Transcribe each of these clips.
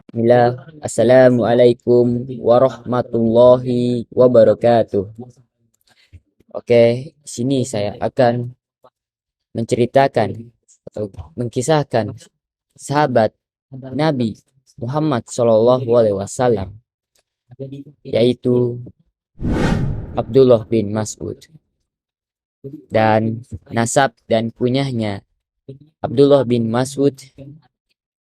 Bismillah. Assalamualaikum warahmatullahi wabarakatuh. Oke, di sini saya akan menceritakan atau mengkisahkan sahabat Nabi Muhammad Shallallahu Alaihi Wasallam, yaitu Abdullah bin Mas'ud. Dan nasab dan kunyahnya Abdullah bin Mas'ud,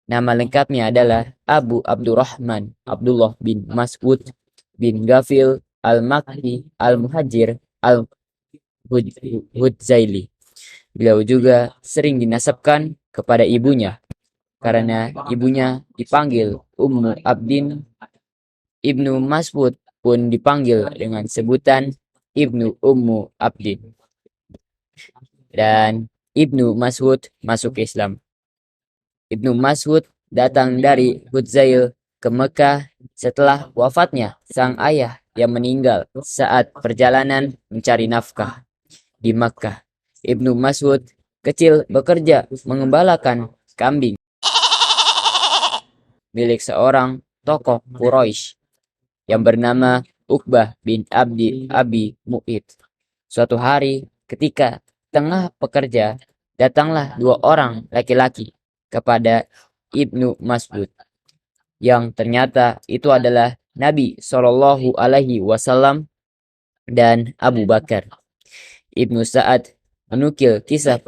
nama lengkapnya adalah Abu Abdurrahman Abdullah bin Mas'ud bin Ghafil al-Makki al-Muhajir al-Hudzaili. Beliau juga sering dinasabkan kepada ibunya karena ibunya dipanggil Ummu Abdin. Ibnu Mas'ud pun dipanggil dengan sebutan Ibnu Ummu Abdin. Dan Ibnu Mas'ud masuk Islam. Ibnu Mas'ud datang dari Hudzail ke Mekah setelah wafatnya sang ayah yang meninggal saat perjalanan mencari nafkah di Mekah. Ibnu Mas'ud kecil bekerja mengembalakan kambing milik seorang tokoh Quraisy yang bernama Uqbah bin Abi Mu'id. Suatu hari ketika tengah bekerja, datanglah dua orang laki-laki kepada Ibnu Mas'ud yang ternyata itu adalah Nabi Shallallahu Alaihi Wasallam dan Abu Bakar. Ibnu Sa'ad menukil kisah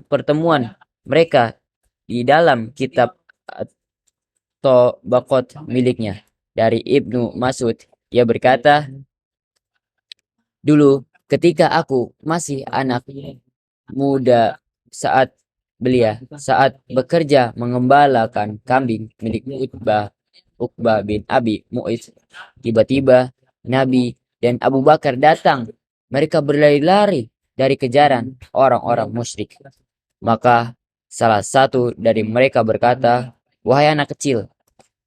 pertemuan mereka di dalam kitab Tabaqat miliknya dari Ibnu Mas'ud. Ia berkata, dulu ketika aku masih anak muda saat bekerja mengembalakan kambing milik Uqbah bin Abi Mu'id, tiba-tiba Nabi dan Abu Bakar datang. Mereka berlari-lari dari kejaran orang-orang musyrik. Maka salah satu dari mereka berkata, "Wahai anak kecil,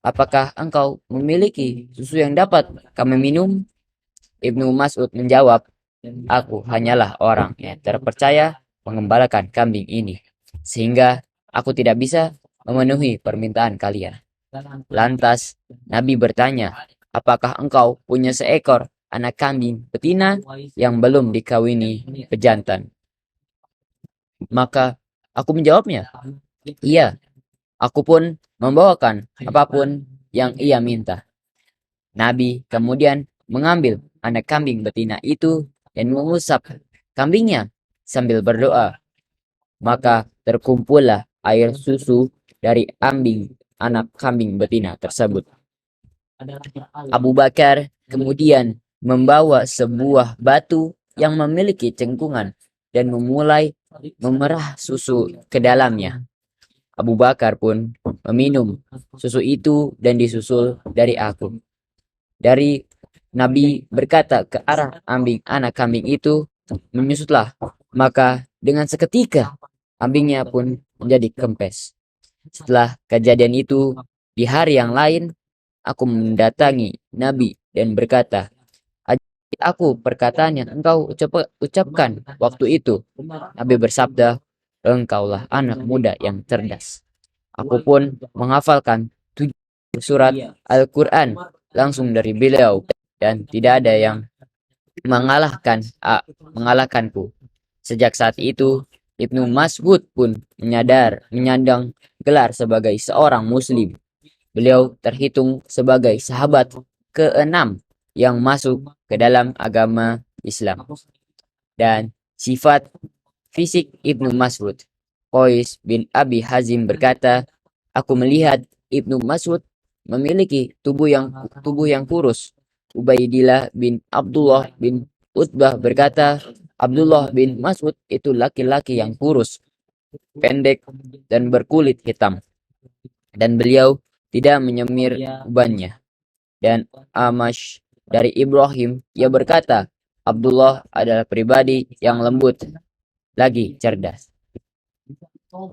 apakah engkau memiliki susu yang dapat kami minum?" Ibnu Mas'ud menjawab, "Aku hanyalah orang yang terpercaya mengembalakan kambing ini, sehingga aku tidak bisa memenuhi permintaan kalian." Lantas Nabi bertanya, "Apakah engkau punya seekor anak kambing betina yang belum dikawini pejantan?" Maka aku menjawabnya, "Iya." Aku pun membawakan apapun yang ia minta. Nabi kemudian mengambil anak kambing betina itu dan mengusap kambingnya sambil berdoa. Maka terkumpullah air susu dari ambing anak kambing betina tersebut. Abu Bakar kemudian membawa sebuah batu yang memiliki cengkungan dan memulai memerah susu ke dalamnya. Abu Bakar pun meminum susu itu dan disusul dari aku. Dari Nabi berkata ke arah ambing anak kambing itu, "Menyusutlah." Maka dengan seketika ambingnya pun menjadi kempes. Setelah kejadian itu, di hari yang lain, aku mendatangi Nabi dan berkata, "Ajari aku perkataan yang engkau ucapkan waktu itu." Nabi bersabda, "Engkaulah anak muda yang cerdas." Aku pun menghafalkan 7 surat Al-Quran langsung dari beliau dan tidak ada yang mengalahkanku. Sejak saat itu, Ibnu Mas'ud pun menyandang gelar sebagai seorang muslim. Beliau terhitung sebagai sahabat ke-6 yang masuk ke dalam agama Islam. Dan sifat fisik Ibnu Mas'ud. Qais bin Abi Hazim berkata, "Aku melihat Ibnu Mas'ud memiliki tubuh yang kurus." Ubaidillah bin Abdullah bin Utbah berkata, "Abdullah bin Mas'ud itu laki-laki yang kurus, pendek, dan berkulit hitam. Dan beliau tidak menyemir ubannya." Dan Amash dari Ibrahim, ia berkata, "Abdullah adalah pribadi yang lembut lagi cerdas."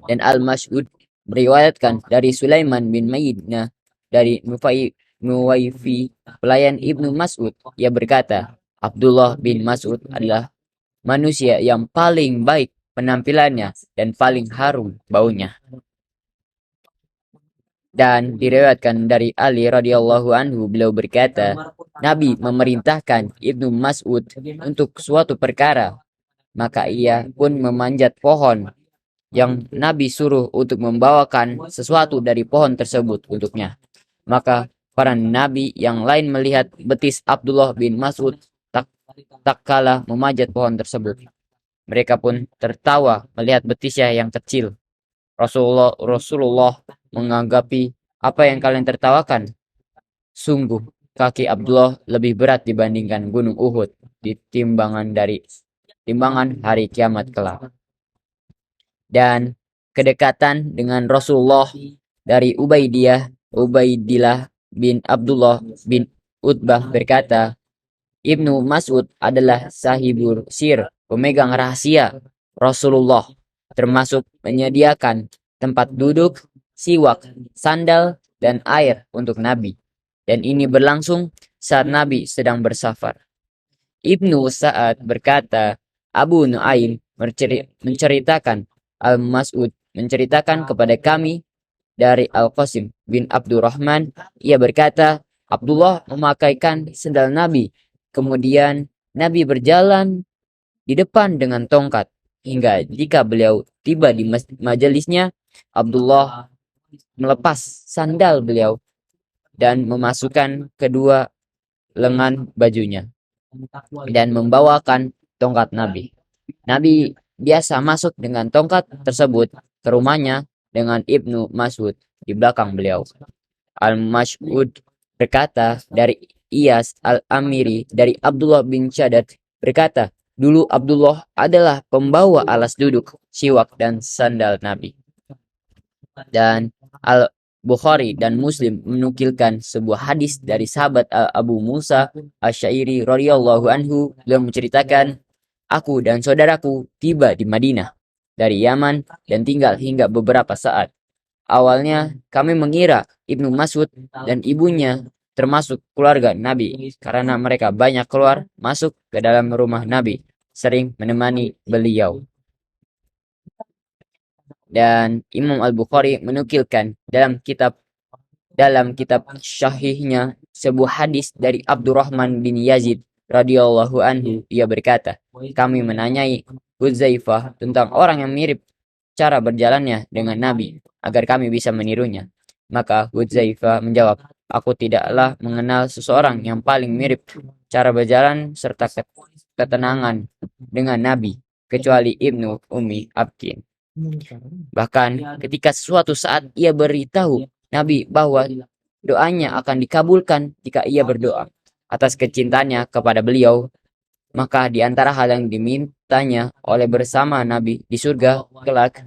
Dan Al-Mas'ud meriwayatkan dari Sulaiman bin Mayyidna dari Nuwaifi, pelayan Ibnu Mas'ud, ia berkata, "Abdullah bin Mas'ud adalah manusia yang paling baik penampilannya dan paling harum baunya." Dan diriwayatkan dari Ali radhiyallahu anhu, beliau berkata, Nabi memerintahkan Ibnu Mas'ud untuk suatu perkara, maka ia pun memanjat pohon yang Nabi suruh untuk membawakan sesuatu dari pohon tersebut untuknya. Maka para nabi yang lain melihat betis Abdullah bin Mas'ud tak kalah memanjat pohon tersebut. Mereka pun tertawa melihat betisnya yang kecil. Rasulullah menganggapi, apa yang kalian tertawakan? Sungguh, kaki Abdullah lebih berat dibandingkan gunung Uhud di timbangan hari kiamat kelak. Dan kedekatan dengan Rasulullah dari Ubaidillah bin Abdullah bin Utbah berkata, Ibnu Mas'ud adalah sahibur sir, pemegang rahasia Rasulullah, termasuk menyediakan tempat duduk, siwak, sandal, dan air untuk Nabi. Dan ini berlangsung saat Nabi sedang bersafar. Ibnu Sa'ad berkata, Abu Nuaim menceritakan, Al-Mas'ud menceritakan kepada kami dari Al-Qasim bin Abdurrahman, ia berkata, Abdullah memakaikan sendal Nabi. Kemudian Nabi berjalan di depan dengan tongkat, hingga jika beliau tiba di majelisnya, Abdullah melepas sandal beliau dan memasukkan kedua lengan bajunya dan membawakan tongkat Nabi. Nabi biasa masuk dengan tongkat tersebut ke rumahnya dengan Ibnu Mas'ud di belakang beliau. Al-Mas'ud berkata dari Iyas Al-Amiri dari Abdullah bin Shaddad berkata, dulu Abdullah adalah pembawa alas duduk, siwak, dan sandal Nabi. Dan Al-Bukhari dan Muslim menukilkan sebuah hadis dari sahabat Abu Musa Asy'ari radhiyallahu anhu, beliau menceritakan, aku dan saudaraku tiba di Madinah dari Yaman dan tinggal hingga beberapa saat. Awalnya kami mengira Ibnu Mas'ud dan ibunya termasuk keluarga Nabi karena mereka banyak keluar masuk ke dalam rumah Nabi, sering menemani beliau. Dan Imam Al-Bukhari menukilkan dalam kitab syahihnya sebuah hadis dari Abdurrahman bin Yazid radhiyallahu anhu, ia berkata, kami menanyai Hudzaifah tentang orang yang mirip cara berjalannya dengan Nabi agar kami bisa menirunya. Maka Hudzaifah menjawab, aku tidaklah mengenal seseorang yang paling mirip cara berjalan serta ketenangan dengan Nabi kecuali Ibnu Ummi Abdin. Bahkan ketika suatu saat ia beritahu Nabi bahwa doanya akan dikabulkan jika ia berdoa atas kecintaannya kepada beliau, maka di antara hal yang dimintanya oleh bersama Nabi di surga kelak.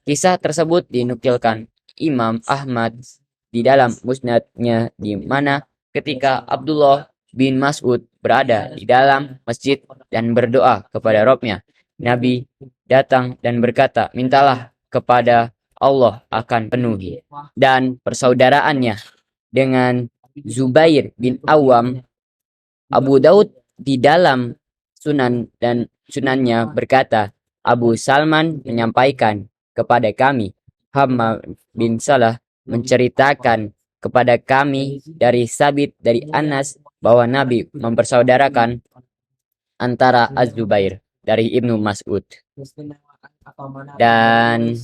Kisah tersebut dinukilkan Imam Ahmad di dalam musnadnya, di mana ketika Abdullah bin Mas'ud berada di dalam masjid dan berdoa kepada Robnya, Nabi datang dan berkata, mintalah kepada Allah akan penuhi. Dan persaudaraannya dengan Zubair bin Awam, Abu Daud di dalam sunannya berkata, Abu Salman menyampaikan kepada kami, Hammad bin Salah menceritakan kepada kami dari Sabit dari Anas bahwa Nabi mempersaudarakan antara Az-Zubair dari Ibnu Mas'ud. Dan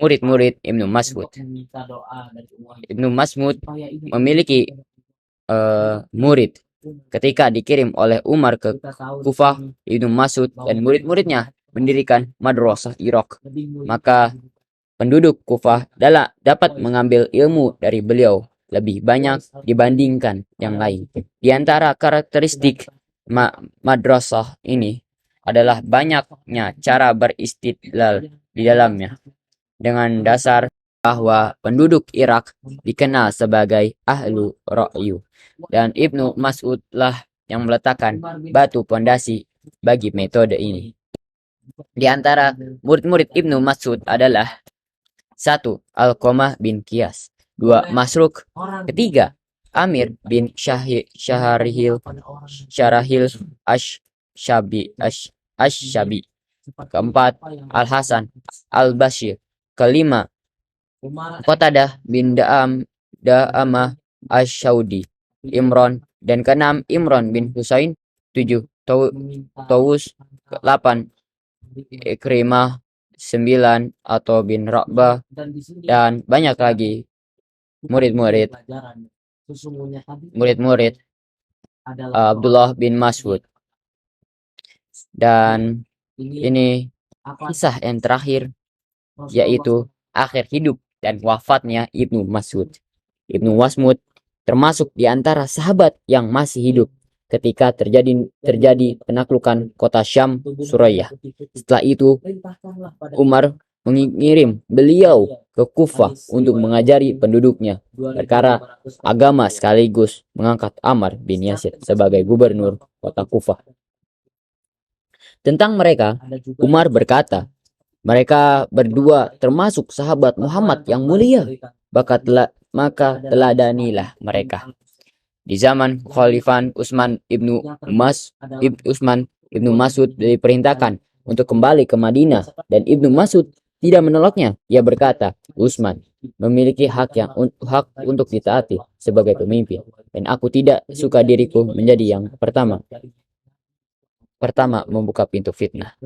murid-murid Ibnu Mas'ud. Ibnu Mas'ud memiliki murid. Ketika dikirim oleh Umar ke Kufah, Ibnu Mas'ud dan murid-muridnya mendirikan madrasah Irak. Maka penduduk Kufah dapat mengambil ilmu dari beliau lebih banyak dibandingkan yang lain. Di antara karakteristik madrasah ini adalah banyaknya cara beristidlal di dalamnya, dengan dasar bahwa penduduk Irak dikenal sebagai ahlu ra'yu, dan Ibnu Mas'ud lah yang meletakkan batu pondasi bagi metode ini. Di antara murid-murid Ibnu Mas'ud adalah 1. Alqamah bin Qiyas, 2. Masruk, ketiga Amir bin Syarahil Ash-Shabi, keempat Al-Hasan Al-Bashir, kelima Qatadah bin Da'amah Asy-Syaudi, Imran, dan keenam Imran bin Husain, 7 Tawus, 8 Ikrimah, 9 atau bin Ra'bah, dan banyak lagi murid-murid Abdullah bin Mas'ud. Dan ini kisah yang terakhir, yaitu akhir hidup dan wafatnya Ibnu Mas'ud. Ibnu Mas'ud termasuk di antara sahabat yang masih hidup ketika terjadi penaklukan kota Syam, Surayyah. Setelah itu, Umar mengirim beliau ke Kufah untuk mengajari penduduknya perkara agama sekaligus mengangkat Ammar bin Yasir sebagai gubernur kota Kufah. Tentang mereka, Umar berkata, mereka berdua termasuk sahabat Muhammad yang mulia, maka teladanilah mereka. Di zaman Khalifah Utsman ibnu Mas'ud diperintahkan untuk kembali ke Madinah, dan Ibnu Mas'ud tidak menolaknya. Ia berkata, Utsman memiliki hak untuk ditaati sebagai pemimpin, dan aku tidak suka diriku menjadi yang pertama membuka pintu fitnah.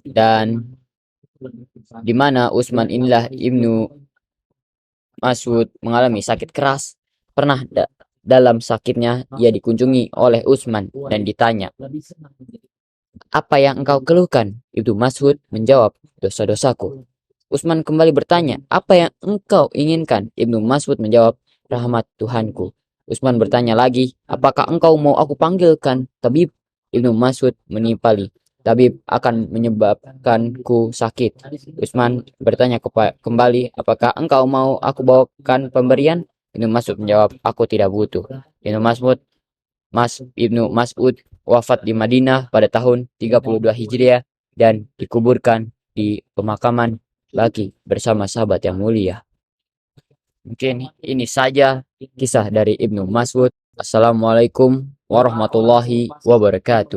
Dan di mana Utsman inilah Ibnu Mas'ud mengalami sakit keras. Pernah dalam sakitnya ia dikunjungi oleh Utsman dan ditanya, apa yang engkau keluhkan? Ibnu Mas'ud menjawab, dosa-dosaku. Utsman kembali bertanya, apa yang engkau inginkan? Ibnu Mas'ud menjawab, rahmat Tuhanku. Utsman bertanya lagi, apakah engkau mau aku panggilkan tabib? Ibnu Mas'ud menimpali, tabib akan menyebabkanku sakit. Utsman bertanya kembali, apakah engkau mau aku bawakan pemberian? Ibnu Mas'ud menjawab, aku tidak butuh. Ibnu Mas'ud wafat di Madinah pada tahun 32 Hijriah dan dikuburkan di pemakaman Baqi bersama sahabat yang mulia. Mungkin ini saja kisah dari Ibnu Mas'ud. Assalamualaikum warahmatullahi wabarakatuh.